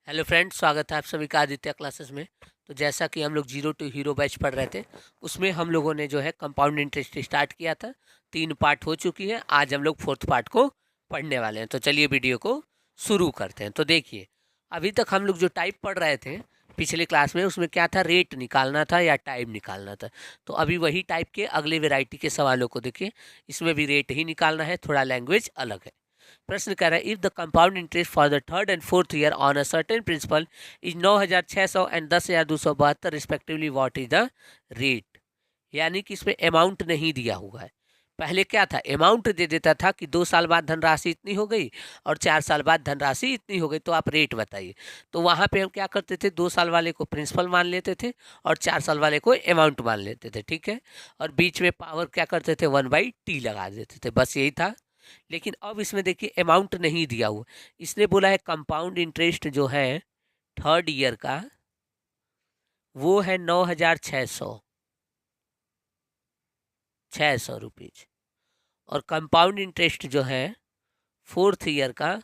Hello friends, स्वागत है आप सभी का आदित्य क्लासेस में। तो जैसा कि हम लोग जीरो टू हीरो बैच पढ़ रहे थे, उसमें हम लोगों ने जो है कंपाउंड इंटरेस्ट स्टार्ट किया था। 3 पार्ट हो चुकी है। आज हम लोग 4th पार्ट को पढ़ने वाले हैं। तो चलिए वीडियो को शुरू करते हैं। तो देखिए, अभी तक हम लोग जो टाइप पढ़ रहे थे पिछले क्लास में, उसमें क्या था, रेट निकालना था या टाइप निकालना था। तो अभी वही टाइप के अगले वेराइटी के सवालों को देखिए। इसमें भी रेट ही निकालना है, थोड़ा लैंग्वेज अलग है। प्रश्न कह रहा है, if the compound interest for the third and fourth year on a certain principal is 9,600 and 10,272 respectively, what is the rate. यानी कि इसमें अमाउंट नहीं दिया हुआ है। पहले क्या था, अमाउंट दे देता था कि 2 साल बाद धनराशि इतनी हो गई और 4 साल बाद धनराशि इतनी हो गई, तो आप रेट बताइए। तो वहाँ पे हम क्या करते थे, 2 साल वाले को प्रिंसिपल मान लेते थे और 4 साल वाले को अमाउंट मान लेते थे, ठीक है। और बीच में पावर क्या करते थे, 1/t लगा देते थे, बस यही था। लेकिन अब इसमें देखिए अमाउंट नहीं दिया हुआ। इसने बोला है कंपाउंड इंटरेस्ट जो है थर्ड ईयर का, वो है 9,600 रुपीज। और कंपाउंड इंटरेस्ट जो है फोर्थ ईयर का,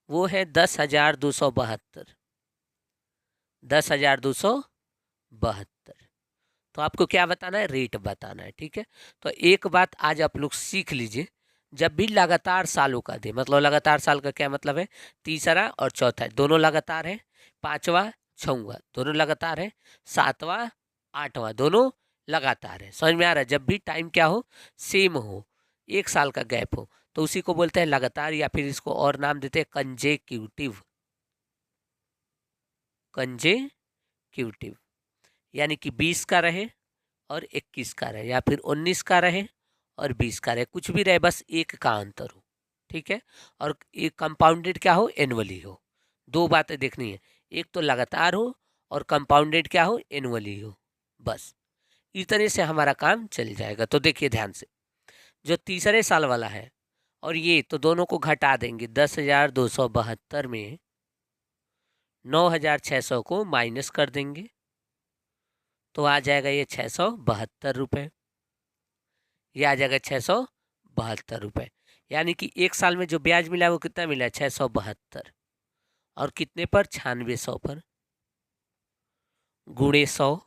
वो है 10,272। 10,272। तो आपको क्या बताना है, रेट बताना है, ठीक है। तो एक बात आज आप लोग सीख लीजिए, जब भी लगातार सालों का दे, मतलब लगातार साल का क्या मतलब है, तीसरा और चौथा दोनों लगातार है, पांचवा छठवां दोनों लगातार है, सातवां आठवां दोनों लगातार है। समझ में आ रहा है। जब भी टाइम क्या हो, सेम हो, 1 साल का गैप हो, तो उसी को बोलते हैं लगातार, या फिर इसको और नाम देते हैं कंजेक्यूटिव। कंजेक्यूटिव यानी कि 20 का रहे और 21 का रहे, या फिर 19 का रहे और 20 का रहे, कुछ भी रहे, बस एक का अंतर हो, ठीक है। और ये कंपाउंडेड क्या हो, एनुअली हो। दो बातें देखनी है, एक तो लगातार हो और कंपाउंडेड क्या हो, एनुअली हो। बस इतने से हमारा काम चल जाएगा। तो देखिए ध्यान से, जो तीसरे साल वाला है और ये, तो दोनों को घटा देंगे। 10,272 में 9,600 को माइनस कर देंगे, तो आ जाएगा ये 672 रुपये। ये आ जाएगा 672 रुपये। यानी कि 1 साल में जो ब्याज मिला वो कितना मिला, 672। और कितने पर, 9600 पर, गुणे 100।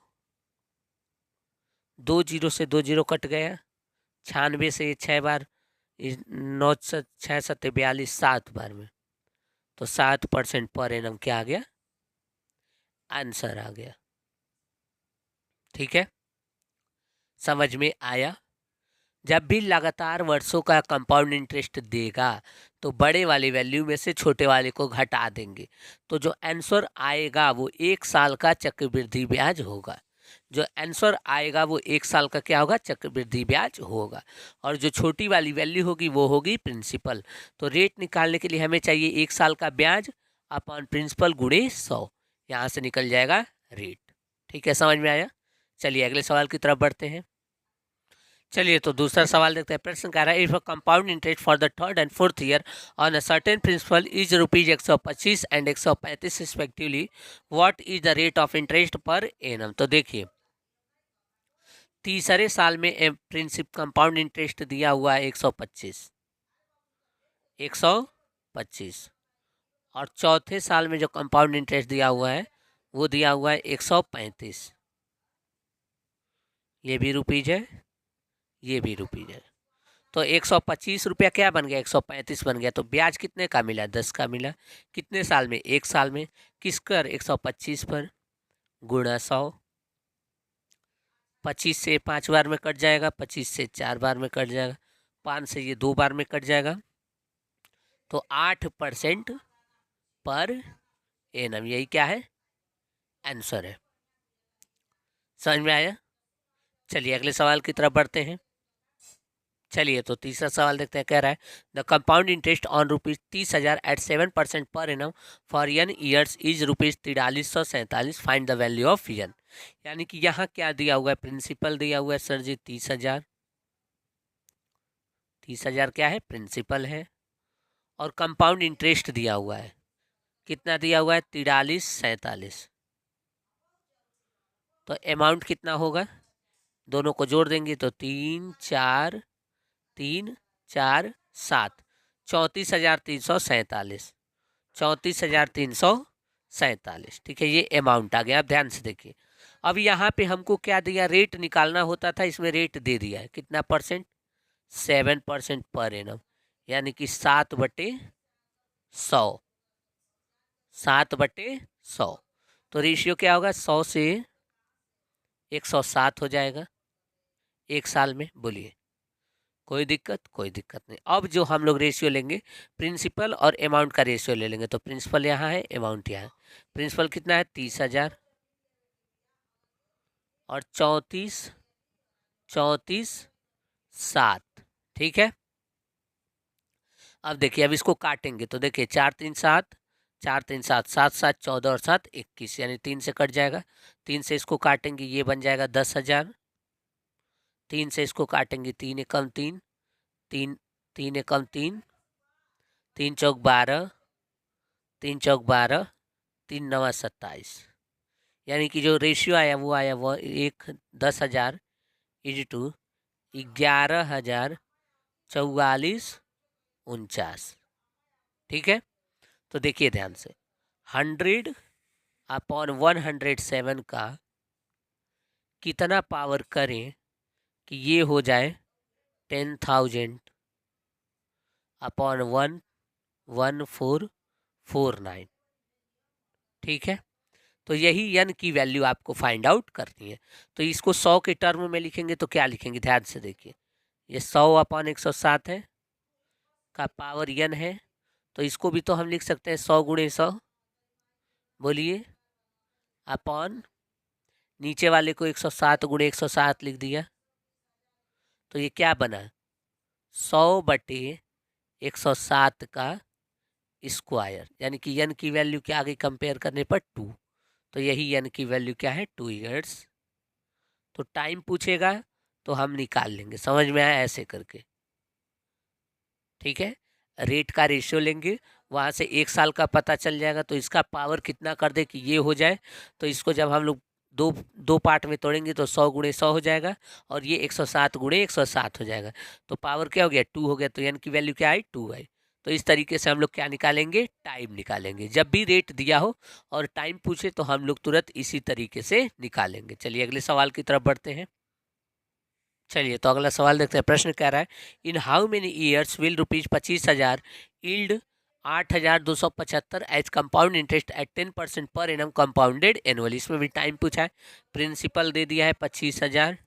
2 जीरो से 2 जीरो कट गया, 96 से ये 6 बार, 9 6 7 42, 7 बार में, तो 7% पर एनम क्या आ गया, आंसर आ गया। ठीक है, समझ में आया। जब भी लगातार वर्षों का कंपाउंड इंटरेस्ट देगा, तो बड़े वाली वैल्यू में से छोटे वाले को घटा देंगे, तो जो आंसर आएगा वो 1 साल का चक्रवृद्धि ब्याज होगा। जो आंसर आएगा वो 1 साल का क्या होगा, चक्रवृद्धि ब्याज होगा। और जो छोटी वाली वैल्यू होगी वो होगी प्रिंसिपल। तो रेट निकालने के लिए हमें चाहिए 1 साल का ब्याज अपॉन प्रिंसिपल गुणे 100। यहाँ से निकल जाएगा रेट। ठीक है, समझ में आया। चलिए अगले सवाल की तरफ बढ़ते हैं। चलिए तो दूसरा सवाल देखते हैं। प्रश्न कह रहा है, if a compound interest for the third and fourth year on a certain principal is rupees 125 and 135 respectively, what is the rate of interest per annum. तो देखिए, तीसरे साल में प्रिंसिपल कंपाउंड इंटरेस्ट दिया हुआ है 125, 125। और चौथे साल में जो कंपाउंड इंटरेस्ट दिया हुआ है वो दिया हुआ है 135। ये भी रुपीज है, ये भी रुपीज है। तो 125 रुपया क्या बन गया, 135 बन गया। तो ब्याज कितने का मिला, 10 का मिला। कितने साल में, 1 साल में। किस कर, 125 पर, गुणा 100। 25 से 5 बार में कट जाएगा, 25 से 4 बार में कट जाएगा, 5 से ये 2 बार में कट जाएगा, तो 8% पर एनम, यही क्या है, आंसर है। समझ में आया। चलिए अगले सवाल की तरफ बढ़ते हैं। चलिए तो तीसरा सवाल देखते हैं। कह रहा है, the compound interest on rupees 30,000 at 7% per annum for n years is rupees 4347, find the value of n. यानी कि यहाँ क्या दिया हुआ है, प्रिंसिपल दिया हुआ है सर जी 30,000। 30,000 क्या है, प्रिंसिपल है। और कंपाउंड इंटरेस्ट दिया हुआ है, कितना दिया हुआ है, 4347। तो अमाउंट कितना होगा, दोनों को जोड़ देंगे तो 3, 4, 7, 34,347। 34,347 47। ठीक है, ये अमाउंट आ गया। आप ध्यान से देखिए, अब यहाँ पे हमको क्या दिया, रेट निकालना होता था, इसमें रेट दे दिया है कितना परसेंट, 7% पर एनम, यानी कि 7/100, 7/100। तो रेशियो क्या होगा, 100 से 107 हो जाएगा एक साल में। बोलिए, कोई दिक्कत? कोई दिक्कत नहीं। अब जो हम लोग रेशियो लेंगे, प्रिंसिपल और अमाउंट का रेशियो ले लेंगे। तो प्रिंसिपल यहाँ है, अमाउंट यहाँ है। प्रिंसिपल कितना है, 30,000, और 34, 34, 7। ठीक है, अब देखिए, अब इसको काटेंगे तो देखिए, 4 3 7, 4 3 7, 7 7 14 और 7 21, यानी 3 से कट जाएगा। 3 से इसको काटेंगे, ये बन जाएगा 10,000। 3 से इसको काटेंगे, 3 एकम 3, 3 3 एकम 3, 3 चौक 12, 3 चौक 12, 3 नवा 27, यानी कि जो रेशियो आया वो आया, वो 10,000 इज टू 11,044, ठीक है। तो देखिए ध्यान से, 100/107 का कितना पावर करें कि ये हो जाए 10,000/11449। ठीक है, तो यही n की वैल्यू आपको फाइंड आउट करनी है। तो इसको 100 के टर्म में लिखेंगे तो क्या लिखेंगे, ध्यान से देखिए, ये 100/107 है का पावर n है, तो इसको भी तो हम लिख सकते हैं 100 × 100। बोलिए, अपॉन नीचे वाले को 107 × 107 लिख दिया, तो ये क्या बना, 100/107 का स्क्वायर, यानी कि n की वैल्यू क्या आ गई कंपेयर करने पर 2। तो यही n की वैल्यू क्या है, 2 ईयर्स। तो टाइम पूछेगा तो हम निकाल लेंगे, समझ में आया, ऐसे करके। ठीक है, रेट का रेशियो लेंगे, वहाँ से एक साल का पता चल जाएगा, तो इसका पावर कितना कर दे कि ये हो जाए। तो इसको जब हम लोग दो दो पार्ट में तोड़ेंगे तो 100 × 100 हो जाएगा, और ये 107 × 107 हो जाएगा। तो पावर क्या हो गया, 2 हो गया। तो n की वैल्यू क्या आई, 2 आई। तो इस तरीके से हम लोग क्या निकालेंगे, टाइम निकालेंगे। जब भी रेट दिया हो और टाइम पूछे तो हम लोग तुरंत इसी तरीके से निकालेंगे। चलिए अगले सवाल की तरफ बढ़ते हैं। चलिए तो अगला सवाल देखते हैं। प्रश्न कह रहा है, in how many years will ₹25,000 yield 8,275 as compound interest at 10% per annum compounded annually. इसमें भी टाइम पूछा है, प्रिंसिपल दे दिया है 25,000,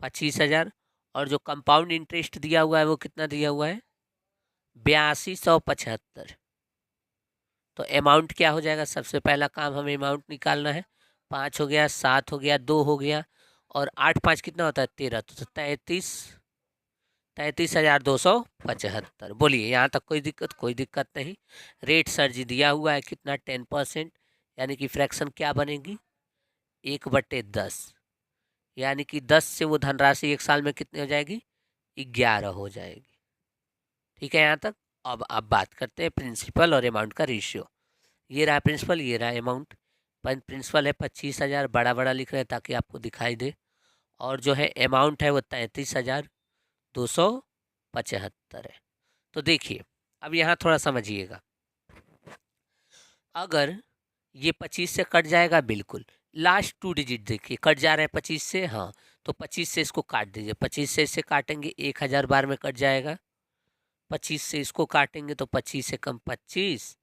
25,000, और जो कंपाउंड इंटरेस्ट दिया हुआ है वो कितना दिया हुआ है, 8,275। तो अमाउंट क्या हो जाएगा, सबसे पहला काम हमें अमाउंट निकालना है। 5 हो गया, 7 हो गया, 2 हो गया, और 8 5 कितना होता है, 13। तो 33,275। बोलिए, यहाँ तक कोई दिक्कत? कोई दिक्कत नहीं। रेट सर जी दिया हुआ है कितना, 10%, यानी कि फ्रैक्शन क्या बनेगी, 1/10, यानी कि 10 से वो धनराशि एक साल में कितनी हो जाएगी, 11 हो जाएगी। ठीक है यहाँ तक। अब बात करते हैं प्रिंसिपल और अमाउंट का रेशियो। ये रहा प्रिंसिपल, ये रहा अमाउंट। प्रिंसिपल है 25,000, बड़ा बड़ा लिख रहे हैं ताकि आपको दिखाई दे, और जो है अमाउंट है वो 33,275 है। तो देखिए, अब यहाँ थोड़ा समझिएगा, अगर ये 25 से कट जाएगा, बिल्कुल लास्ट 2 डिजिट देखिए कट जा रहे हैं 25 से, हाँ, तो 25 से इसको काट दीजिए। 25 से इसे काटेंगे, 1,000 बार में कट जाएगा। 25 से इसको काटेंगे तो 25 से कम 25,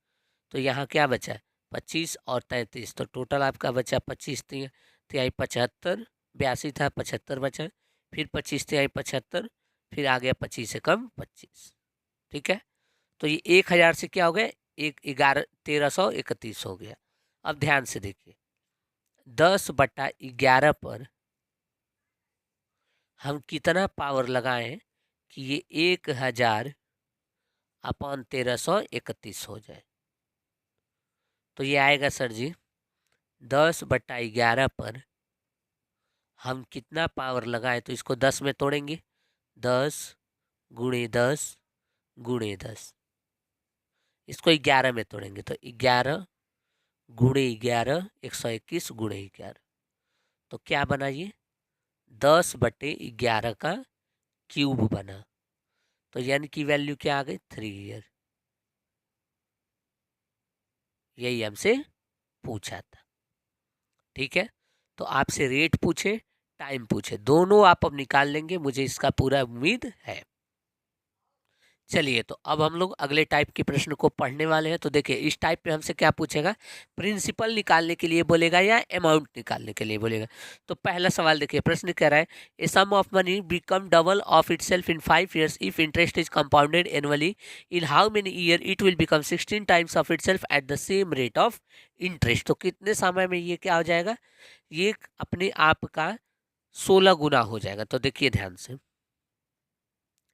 तो यहाँ क्या बचा, 25 और 33, तो टोटल आपका बचा 25 तिहाई 75, 82 था, 75 बचा, फिर 25 तिहाई 75, फिर आ गया 25 से कम 25। ठीक है, तो ये 1,000 से क्या हो गया, 1331 हो गया। अब ध्यान से देखिए, 10/11 पर हम कितना पावर लगाएं कि ये 1,000/1331 हो जाए। तो ये आएगा सर जी, 10/11 पर हम कितना पावर लगाएं, तो इसको 10 में तोड़ेंगे, 10 × 10 × 10, इसको 11 में तोड़ेंगे तो 11 × 11, 121 × 11, तो क्या बना ये, 10/11 का क्यूब बना। तो n की वैल्यू क्या आ गई, 3 ईयर। यही हमसे पूछा था। ठीक है, तो आपसे रेट पूछे, टाइम पूछे, दोनों आप अब निकाल लेंगे, मुझे इसका पूरा उम्मीद है। चलिए, तो अब हम लोग अगले टाइप के प्रश्न को पढ़ने वाले हैं। तो देखिए, इस टाइप में हमसे क्या पूछेगा, प्रिंसिपल निकालने के लिए बोलेगा या अमाउंट निकालने के लिए बोलेगा। तो पहला सवाल देखिए, प्रश्न कह रहा है a sum of money become double of itself in 5 years if interest is compounded annually in how many year it will become 16 times of itself at the same rate of interest. तो कितने समय में ये क्या हो जाएगा, ये अपने आप का 16 गुना हो जाएगा। तो देखिए ध्यान से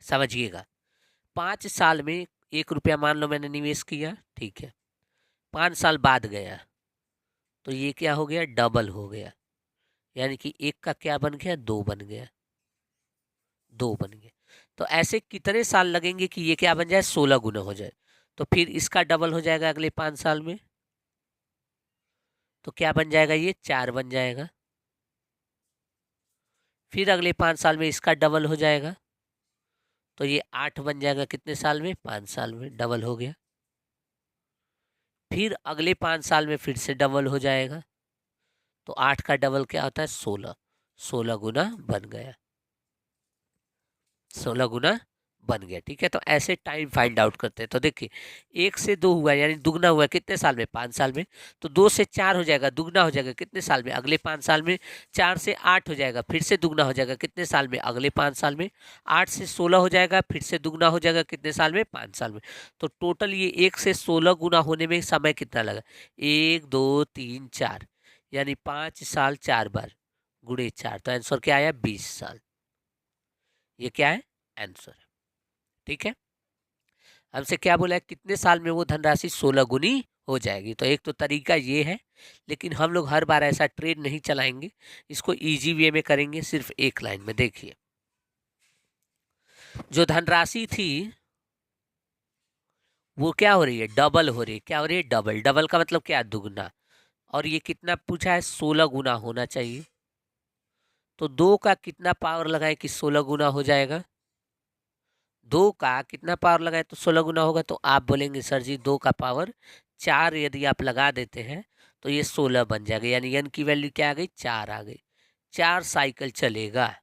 समझिएगा, 5 साल में 1 रुपया मान लो मैंने निवेश किया, ठीक है, 5 साल बाद गया तो ये क्या हो गया, डबल हो गया, यानी कि एक का क्या बन गया, 2 बन गया, 2 बन गया। तो ऐसे कितने साल लगेंगे कि ये क्या बन जाए, 16 गुना हो जाए। तो फिर इसका डबल हो जाएगा अगले 5 साल में, तो क्या बन जाएगा, ये 4 बन जाएगा। फिर अगले 5 साल में इसका डबल हो जाएगा, तो ये 8 बन जाएगा, कितने साल में, 5 साल में, डबल हो गया। फिर अगले 5 साल में फिर से डबल हो जाएगा, तो 8 का डबल क्या होता है, 16, 16 गुना बन गया, 16 गुना बन गया। ठीक है, तो ऐसे टाइम फाइंड आउट करते हैं। तो देखिए, 1 से 2 हुआ यानी दुगना हुआ, कितने साल में, 5 साल में। तो 2 से 4 हो जाएगा, दुगना हो जाएगा, कितने साल में, अगले 5 साल में। 4 से 8 हो जाएगा, फिर से दुगना हो जाएगा, कितने साल में, अगले 5 साल में। 8 से 16 हो जाएगा, फिर से दुगना हो जाएगा, कितने साल में, 5 साल में। तो टोटल ये 1 से 16 गुना होने में समय कितना लगा, 1 2 3 4, यानी 5 साल 4 बार गुणे 4, तो आंसर क्या आया, 20 साल। ये क्या है, आंसर है। ठीक है, हमसे क्या बोला है, कितने साल में वो धनराशि 16 गुनी हो जाएगी। तो एक तो तरीका ये है, लेकिन हम लोग हर बार ऐसा ट्रेड नहीं चलाएंगे, इसको इजी वे में करेंगे। सिर्फ एक लाइन में देखिए, जो धनराशि थी वो क्या हो रही है, डबल हो रही है। क्या हो रही है, डबल। डबल का मतलब क्या, दुगना। और ये कितना पूछा है, 16 गुना होना चाहिए। तो 2 का कितना पावर लगाए कि 16 गुना हो जाएगा, 2 का कितना पावर लगाए तो 16 गुना होगा। तो आप बोलेंगे सर जी 2 का पावर 4 यदि आप लगा देते हैं तो ये 16 बन जाएगा, यानी n की वैल्यू क्या आ गई, 4 आ गई। 4 साइकिल चलेगा,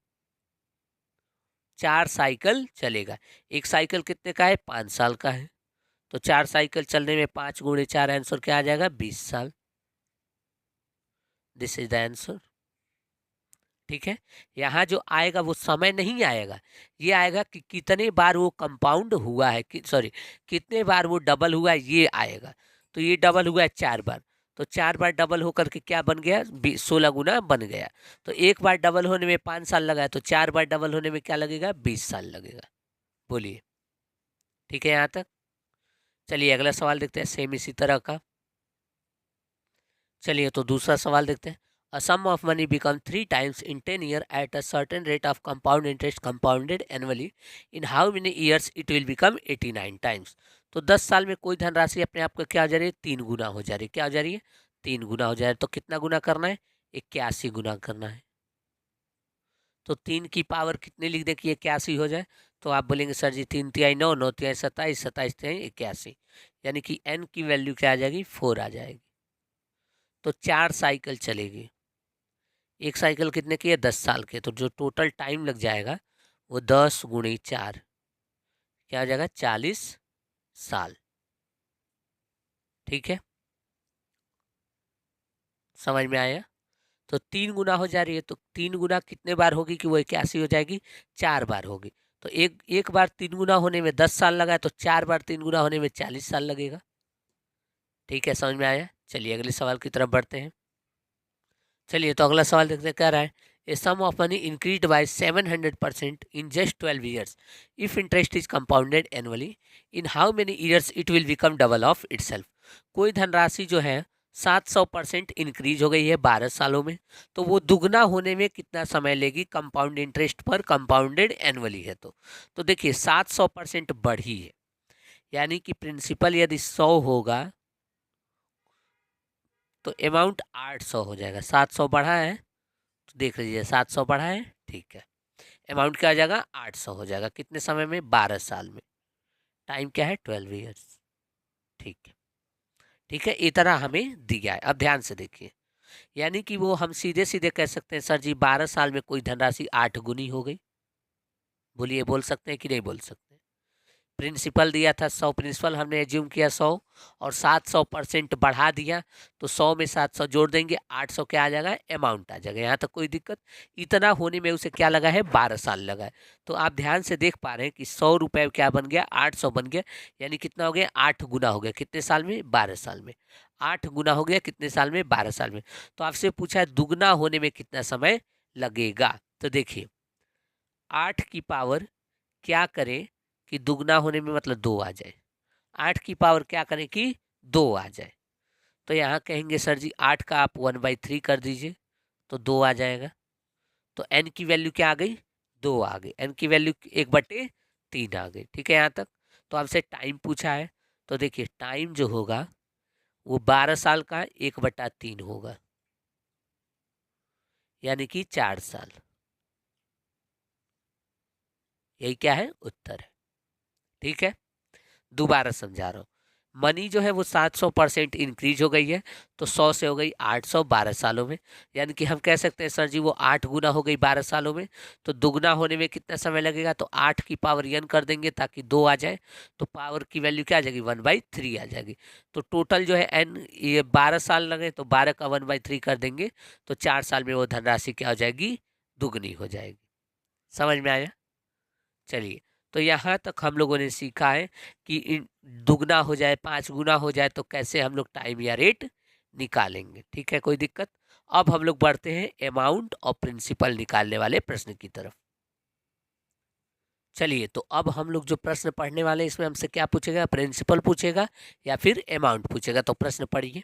4 साइकिल चलेगा। एक साइकिल कितने का है, 5 साल का है। तो 4 साइकिल चलने में 5 गुणे 4, आंसर क्या आ जाएगा, 20 साल। This is the answer. ठीक है, यहाँ जो आएगा वो समय नहीं आएगा, ये आएगा कि कितने बार वो कंपाउंड हुआ है, सॉरी कितने बार वो डबल हुआ है, ये आएगा। तो ये डबल हुआ है 4 बार, तो 4 बार डबल होकर के क्या बन गया, 16 गुना बन गया। तो एक बार डबल होने में 5 साल लगा है, तो 4 बार डबल होने में क्या लगेगा, 20 साल लगेगा। बोलिए, ठीक है यहाँ तक। चलिए अगला सवाल देखते हैं, सेम इसी तरह का। चलिए तो दूसरा सवाल देखते हैं। A sum of money become 3 times in 10 years at a certain rate of compound interest compounded annually. In how many years it will become 89 times? तो 10 साल में कोई धनराशि अपने आप को क्या हो जा रही है, 3 गुना हो जा रही है। क्या हो जा रही है, 3 गुना हो जा रही है। तो कितना गुना करना है, 81 गुना करना है। तो 3 की पावर कितने लिख दें कि 81 हो जाए। तो आप बोलेंगे सर जी 3 तिहाई 9, 9 तिहाई 27, 27 तिहाई 81, यानी कि n की वैल्यू क्या आ जाएगी, 4 आ जाएगी। तो 4 साइकिल चलेगी। एक साइकिल कितने की है, 10 साल के। तो जो टोटल टाइम लग जाएगा वो 10 गुणे 4 क्या हो जाएगा, 40 साल। ठीक है, समझ में आया। तो 3 गुना हो जा रही है, तो 3 गुना कितने बार होगी कि वो 81 हो जाएगी, 4 बार होगी। तो एक एक बार 3 गुना होने में 10 साल लगा है, तो 4 बार 3 गुना होने में 40 साल लगेगा। ठीक है, समझ में आया। चलिए अगले सवाल की तरफ बढ़ते हैं। चलिए तो अगला सवाल देखते हैं, क्या रहा है। A sum of money increase by 700% in just 12 years if interest is compounded annually in how many years it will become double of itself. कोई धनराशि जो है 700% इंक्रीज हो गई है 12 सालों में, तो वो दुगना होने में कितना समय लेगी, कंपाउंड इंटरेस्ट पर, कंपाउंडेड एनुअली है। तो देखिए 700% बढ़ी है, यानी कि प्रिंसिपल यदि 100 होगा तो अमाउंट 800 हो जाएगा। 700 बढ़ा है तो देख लीजिए, 700 बढ़ा है, ठीक है। अमाउंट क्या आ जाएगा, 800 हो जाएगा। कितने समय में, 12 साल में। टाइम क्या है, 12 ईयर्स। ठीक है, ठीक है, इतना हमें दिया है। अब ध्यान से देखिए, यानी कि वो हम सीधे सीधे कह सकते हैं सर जी 12 साल में कोई धनराशि 8 गुनी हो गई। बोलिए, बोल सकते हैं कि नहीं बोल सकते? प्रिंसिपल दिया था 100, प्रिंसिपल हमने एज्यूम किया 100 और 700% बढ़ा दिया, तो 100 में 700 जोड़ देंगे, 800 क्या आ जाएगा, अमाउंट आ जाएगा। यहाँ तक कोई दिक्कत? इतना होने में उसे क्या लगा है, 12 साल लगा है। तो आप ध्यान से देख पा रहे हैं कि 100 रुपये क्या बन गया, 800 बन गया, यानी कितना हो गया, 8 गुना हो गया। कितने साल में, 12 साल में। 8 गुना हो गया कितने साल में, 12 साल में। तो आपसे पूछा है दुगना होने में कितना समय लगेगा। तो देखिए 8 की पावर क्या करें कि दुगना होने में मतलब 2 आ जाए। 8 की पावर क्या करें कि 2 आ जाए। तो यहाँ कहेंगे सर जी 8 का आप 1/3 कर दीजिए, तो 2 आ जाएगा। तो n की वैल्यू क्या आ गई, 2 आ गई। n की वैल्यू 1/3 आ गई। ठीक है यहाँ तक। तो आपसे टाइम पूछा है, तो देखिए टाइम जो होगा वो 12 साल का 1/3 होगा, यानी कि 4 साल। यही क्या है, उत्तर है। ठीक है, दोबारा समझा रहा हूँ। मनी जो है वो 700% इंक्रीज हो गई है, तो 100 से हो गई 800 12 सालों में। यानी कि हम कह सकते हैं सर जी वो 8 गुना हो गई 12 सालों में। तो दुगना होने में कितना समय लगेगा, तो 8 की पावर n कर देंगे ताकि 2 आ जाए, तो पावर की वैल्यू क्या आ जाएगी, 1/3 आ जाएगी। तो टोटल जो है n, ये 12 साल लगे तो 12 का 1/3 कर देंगे, तो 4 साल में वो धनराशि क्या हो जाएगी, दुगनी हो जाएगी। समझ में आया? चलिए, तो यहाँ तक हम लोगों ने सीखा है कि दुगना हो जाए, 5 गुना हो जाए तो कैसे हम लोग टाइम या रेट निकालेंगे। ठीक है, कोई दिक्कत? अब हम लोग बढ़ते हैं अमाउंट और प्रिंसिपल निकालने वाले प्रश्न की तरफ। चलिए, तो अब हम लोग जो प्रश्न पढ़ने वाले हैं इसमें हमसे क्या पूछेगा, प्रिंसिपल पूछेगा या फिर अमाउंट पूछेगा। तो प्रश्न पढ़िए।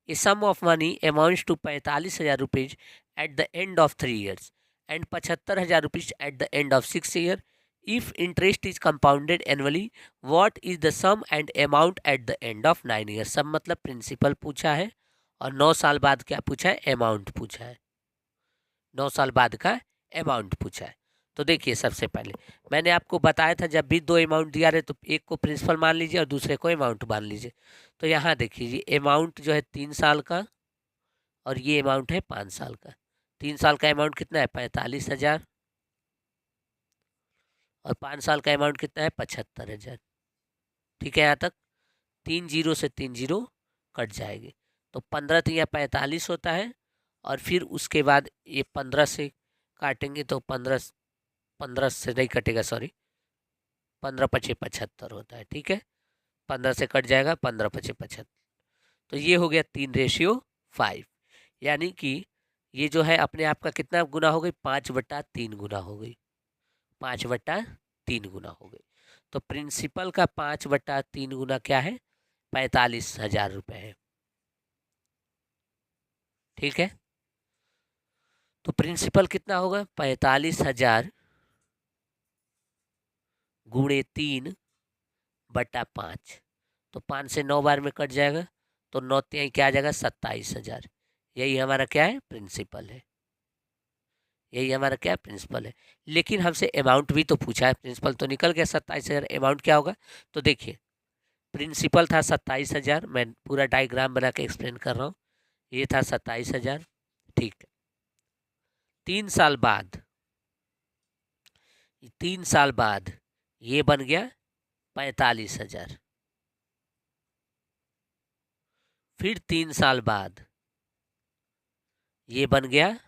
A sum of money amounts to 45,000 rupees at the end of 3 years and 75,000 rupees at the end of 6 year. If interest is compounded annually, what is the sum and amount at the end of 9 years? सम मतलब principal पूछा है और 9 साल बाद क्या पूछा है, amount पूछा है। 9 साल बाद का अमाउंट पूछा है। तो देखिए सबसे पहले मैंने आपको बताया था जब भी दो अमाउंट दिया रहे तो एक को प्रिंसिपल मान लीजिए और दूसरे को अमाउंट मान लीजिए। तो यहाँ देखिए ये अमाउंट जो है 3 साल का और ये अमाउंट है 5 साल का। 3 साल का अमाउंट कितना है, 45,000, और 5 साल का अमाउंट कितना है, 75,000। ठीक है, यहाँ तक 3 जीरो से 3 जीरो कट जाएगी, तो 15 3 45 होता है, और फिर उसके बाद ये 15 से काटेंगे तो 15 से नहीं कटेगा, सॉरी, 15 पचे 75 होता है। ठीक है, 15 से कट जाएगा, 15 पचे 75। तो ये हो गया 3:5, यानी कि ये जो है अपने आप का कितना गुना हो गई, 5/3 गुना हो गई, 5/3 गुना हो गई। तो प्रिंसिपल का 5/3 गुना क्या है, 45,000 रुपये है। ठीक है, तो प्रिंसिपल कितना होगा, 45,000 गुणे 3/5। तो 5 से 9 बार में कट जाएगा, तो 9 3 क्या आ जाएगा, 27,000। यही हमारा क्या है, प्रिंसिपल है। यही हमारा क्या, प्रिंसिपल है। लेकिन हमसे अमाउंट भी तो पूछा है, प्रिंसिपल तो निकल गया 27,000, अमाउंट क्या होगा। तो देखिए प्रिंसिपल था 27,000, मैं पूरा डायग्राम बना के एक्सप्लेन कर रहा हूँ। ये था 27,000, ठीक है। 3 साल बाद, 3 साल बाद ये बन गया 45,000, फिर 3 साल बाद ये बन गया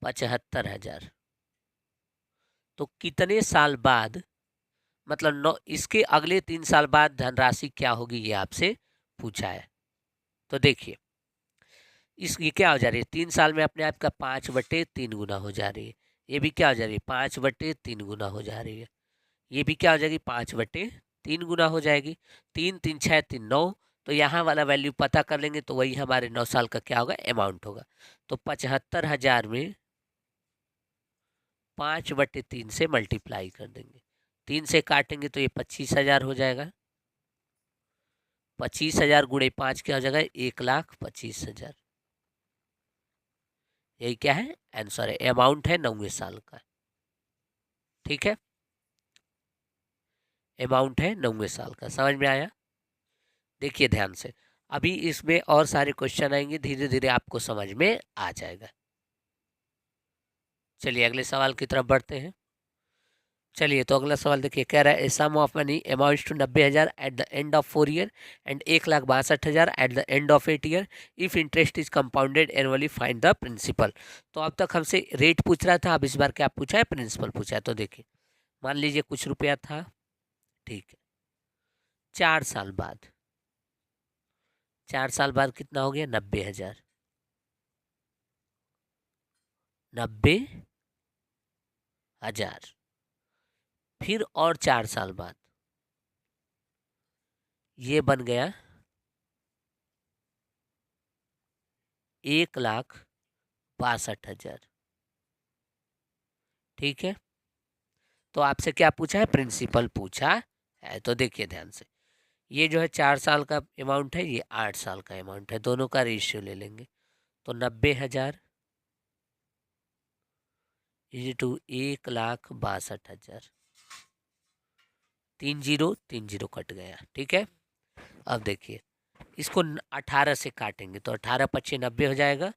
75,000। तो कितने साल बाद, मतलब 9, इसके अगले 3 साल बाद धनराशि क्या होगी ये आपसे पूछा है। तो देखिए ये क्या हो जा रही है, 3 साल में अपने आप का 5/3 गुना हो जा रही है। ये भी क्या हो जा रही है, 5/3 गुना हो जा रही है। ये भी क्या हो जाएगी, 5/3 गुना हो जाएगी। 3 3 6 3 9। तो यहाँ वाला वैल्यू पता कर लेंगे तो वही हमारे 9 साल का क्या होगा, अमाउंट होगा। तो 75,000 में 5/3 से मल्टीप्लाई कर देंगे, 3 से काटेंगे तो ये 25,000 हो जाएगा। 25,000 गुणे 5 क्या हो जाएगा, 1,25,000। यही क्या है, आंसर है, अमाउंट है 9वें साल का। ठीक है, अमाउंट है 9वें साल का। समझ में आया? देखिए ध्यान से, अभी इसमें और सारे क्वेश्चन आएंगे, धीरे धीरे आपको समझ में आ जाएगा। चलिए अगले सवाल की तरफ बढ़ते हैं। चलिए तो अगला सवाल देखिए, कह रहा है sum of money amounts to 90,000 at the end of 4 year and 1,62,000 at the end of 8 year. If interest is compounded annually find the principal. तो अब तक हमसे रेट पूछ रहा था, अब इस बार क्या पूछा है, प्रिंसिपल पूछा है। तो देखिए मान लीजिए कुछ रुपया था, ठीक है, 4 साल बाद, 4 साल बाद कितना हो गया, 90,000, 90,000। फिर और 4 साल बाद ये बन गया 1,62,000, ठीक है। तो आपसे क्या पूछा है, प्रिंसिपल पूछा है। तो देखिए ध्यान से, ये जो है 4 साल का अमाउंट है, ये 8 साल का अमाउंट है, दोनों का रेशियो ले लेंगे। तो 90,000 इज टू 1,62,000, 3 जीरो कट गया, ठीक है। अब देखिए इसको 18 से काटेंगे तो 18 × 5 = 90 हो जाएगा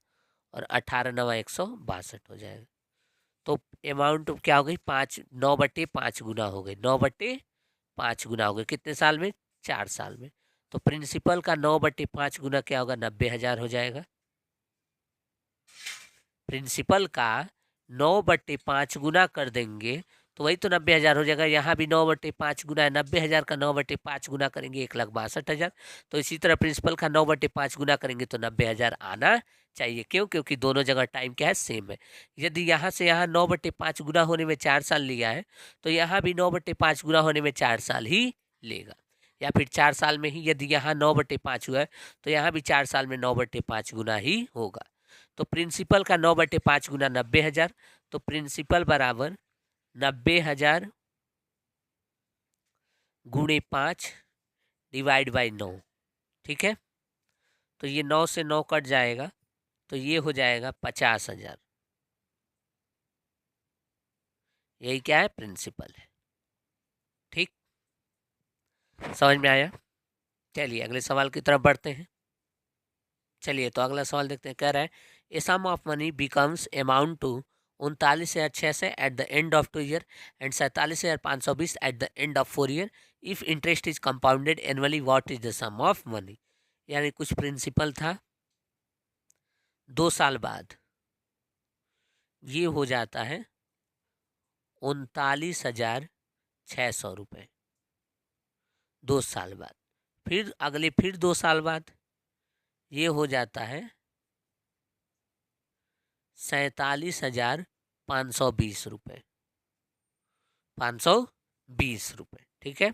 और 18 × 9 = 162 हो जाएगा। तो अमाउंट क्या हो गई, 9/5 गुना हो गई, 9/5 गुना हो गई, कितने साल में, 4 साल में। तो प्रिंसिपल का 9/5 गुना क्या होगा, 90,000 हो जाएगा। प्रिंसिपल का 9/5 गुना कर देंगे तो वही तो 90,000 हो जाएगा। यहाँ भी 9/5 गुना है, 90,000 का 9/5 गुना करेंगे 1,62,000। तो इसी तरह प्रिंसिपल का 9/5 गुना करेंगे तो 90,000 आना चाहिए। क्यों, क्योंकि दोनों जगह टाइम क्या है, सेम है। यदि यहाँ से यहाँ 9/5 गुना होने में 4 साल लिया है तो यहाँ भी 9/5 गुना होने में 4 साल ही लेगा। या फिर 4 साल में ही यदि यहाँ 9/5 हुआ है तो यहाँ भी 4 साल में 9/5 गुना ही होगा। तो प्रिंसिपल का 9/5 गुना 90,000, तो प्रिंसिपल बराबर 90,000 गुणे 5 डिवाइड बाई 9, ठीक है। तो ये 9 से 9 कट जाएगा तो ये हो जाएगा 50,000। यही क्या है, प्रिंसिपल है, ठीक, समझ में आया। चलिए अगले सवाल की तरफ बढ़ते हैं। चलिए तो अगला सवाल देखते हैं, कह रहा है a sum of money becomes amount to 39,600 at the end of 2 year and 47,520 at the end of 4 year. If interest is compounded annually what is the sum of money. यानी कुछ प्रिंसिपल था, 2 साल बाद ये हो जाता है 39,600 रुपये, 2 साल बाद। फिर अगले फिर 2 साल बाद ये हो जाता है 47,520 रुपये, 520 रुपये, ठीक है।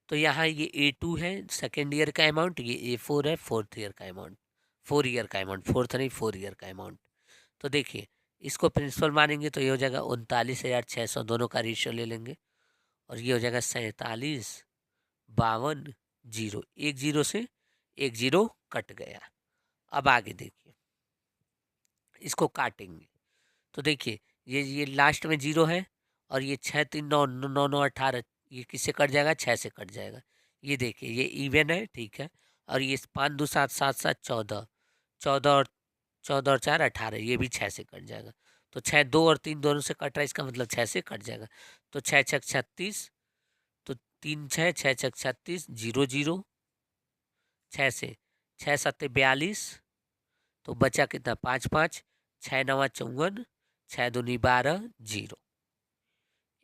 तो यहाँ ये A2 है, सेकेंड ईयर का अमाउंट, ये A4 है, फोर्थ ईयर का अमाउंट, 4 ईयर का अमाउंट, फोर्थ नहीं 4 ईयर का अमाउंट। तो देखिए इसको प्रिंसिपल मानेंगे तो ये हो जाएगा 39,600, दोनों का रेशियो ले लेंगे और ये हो जाएगा 47,52 एक जीरो से एक जीरो कट गया। अब आगे देखिए इसको काटेंगे तो देखिए ये लास्ट में 0 है और ये 6 3 9 9 9 18, ये किससे कट जाएगा, 6 से कट जाएगा। ये देखिए ये इवन है, ठीक है। और ये 5 2 7 7 7 14, 14 और 4 18, ये भी 6 से कट जाएगा। तो 6 2 और 3 दोनों से कट रहा है, इसका मतलब 6 से कट जाएगा। तो 6 6 36, तो 3 6 6 6 36 0 0, 6 से 6 7 42, तो बचा कितना, 5 5, 6 9 54, 6 2 12 0,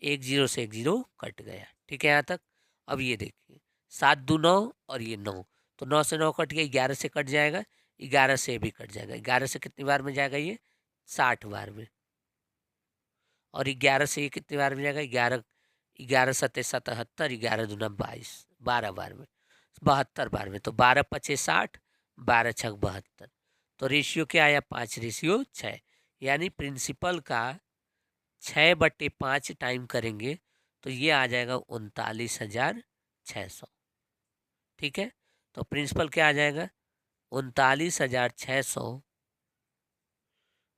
एक जीरो से एक जीरो कट गया, ठीक है यहाँ तक। अब ये देखिए 7 2 9 और ये 9, तो 9 से 9 कट गया, 11 से कट जाएगा, 11 से भी कट जाएगा। 11 से कितनी बार में जाएगा, ये 60 बार में। और 11 से ये कितनी बार में जाएगा, 11 11 सत्ते 77, 11 दूना 22, 12 बार में, 72 बार में। तो 12 पचे 60, 12 छक 72। तो रेशियो क्या आया, 5:6। यानी प्रिंसिपल का 6/5 टाइम करेंगे तो ये आ जाएगा 39,600, ठीक है। तो प्रिंसिपल क्या आ जाएगा, 39,600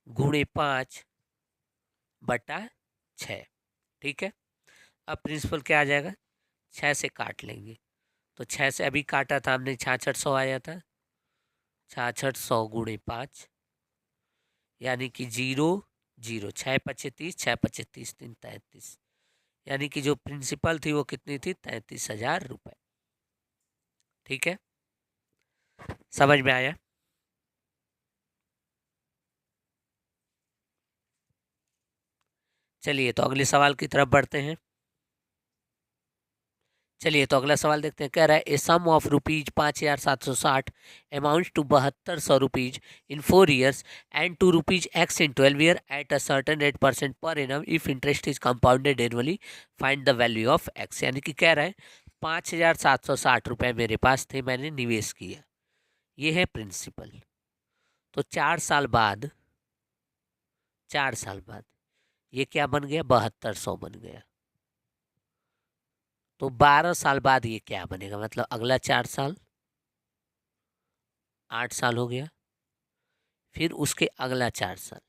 गुणे 5/6, ठीक है। अब प्रिंसिपल क्या आ जाएगा, 6 से काट लेंगे तो 6 से अभी काटा था हमने, 6600 आया था, 6600 गुणे 5, यानी कि 0 0, 6 पच्चे 30, 6 पच्चे 30, 3 33, यानी कि जो प्रिंसिपल थी वो कितनी थी, 33,000 रुपये। ठीक है, समझ में आया? चलिए तो अगले सवाल की तरफ बढ़ते हैं। चलिए तो अगला सवाल देखते हैं। कह रहा है a sum of rupees 5,760 amounts to 7200 rupees in 4 years and to rupees x in 12 year at a certain 8% per annum if interest is compounded annually, find the value of x. यानी कि कह रहा है 5,760 रुपये मेरे पास थे, मैंने निवेश किया, ये है प्रिंसिपल। तो 4 साल बाद, 4 साल बाद ये क्या बन गया, 7200 बन गया। तो 12 साल बाद ये क्या बनेगा, मतलब अगला 4 साल, 8 साल हो गया, फिर उसके अगला 4 साल,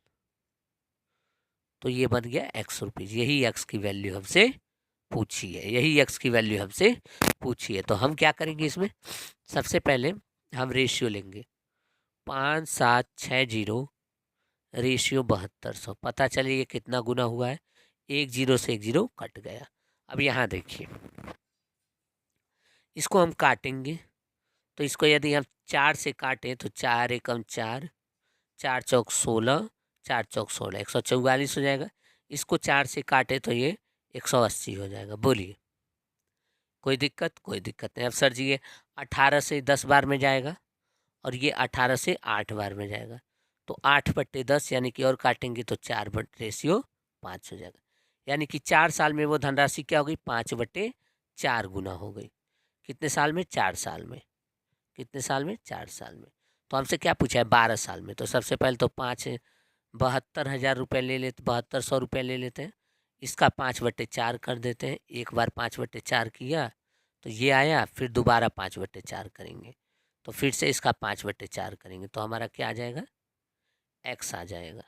तो ये बन गया एक्स रुपीज। यही एक्स की वैल्यू हमसे पूछी है, यही एक्स की वैल्यू हमसे पूछी है। तो हम क्या करेंगे इसमें, सबसे पहले हम रेशियो लेंगे, 5760 रेशियो 7200, पता चले ये कितना गुना हुआ है, 1 0 से 1 0 कट गया। अब यहाँ देखिए, इसको हम काटेंगे, तो इसको यदि हम 4 से काटें तो 4 एकम 4, 4 चौक 16, 4 चौक 16, 144 हो जाएगा। इसको 4 से काटे तो ये 180 हो जाएगा। बोलिए कोई दिक्कत? कोई दिक्कत नहीं। अब सर जी ये 18 से 10 बार में जाएगा और ये 18 से 8 बार में जाएगा, तो 8/10 यानी कि और काटेंगे तो 4/5 हो जाएगा। यानी कि 4 साल में वो धनराशि क्या हो गई, 5/4 गुना हो गई। कितने साल में, 4 साल में। कितने साल में, 4 साल में। तो हमसे क्या पूछा है, 12 साल में। तो सबसे पहले तो 72,000 रुपये ले लेते, 7200 रुपये ले लेते हैं, इसका 5/4 कर देते हैं। एक बार 5/4 किया तो ये आया, फिर दोबारा 5/4 करेंगे, तो फिर से इसका 5/4 करेंगे, तो हमारा क्या आ जाएगा, एक्स आ जाएगा।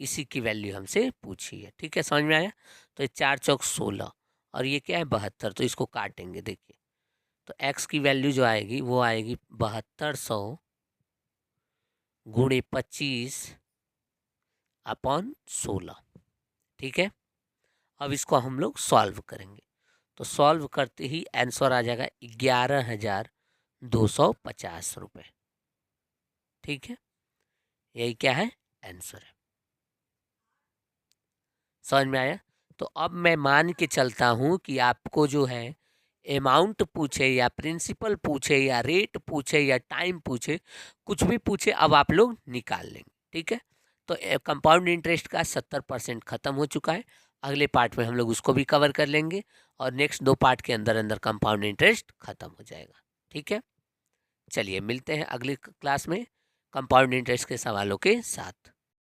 इसी की वैल्यू हमसे पूछी है। ठीक है, समझ में आया? तो ये 4 चौक 16 और ये क्या है 72, तो इसको काटेंगे। देखिए तो एक्स की वैल्यू जो आएगी वो आएगी 7200 गुणे 25/16। ठीक है, अब इसको हम लोग सॉल्व करेंगे, तो सॉल्व करते ही आंसर आ जाएगा 11,250 रुपये। ठीक है, यही क्या है, आंसर है। समझ में आया? तो अब मैं मान के चलता हूँ कि आपको जो है अमाउंट पूछे या प्रिंसिपल पूछे या रेट पूछे या टाइम पूछे, कुछ भी पूछे, अब आप लोग निकाल लेंगे। ठीक है, तो कंपाउंड इंटरेस्ट का 70% ख़त्म हो चुका है। अगले पार्ट में हम लोग उसको भी कवर कर लेंगे और नेक्स्ट 2 पार्ट के अंदर अंदर कंपाउंड इंटरेस्ट ख़त्म हो जाएगा। ठीक है, चलिए मिलते हैं अगली क्लास में कंपाउंड इंटरेस्ट के सवालों के साथ।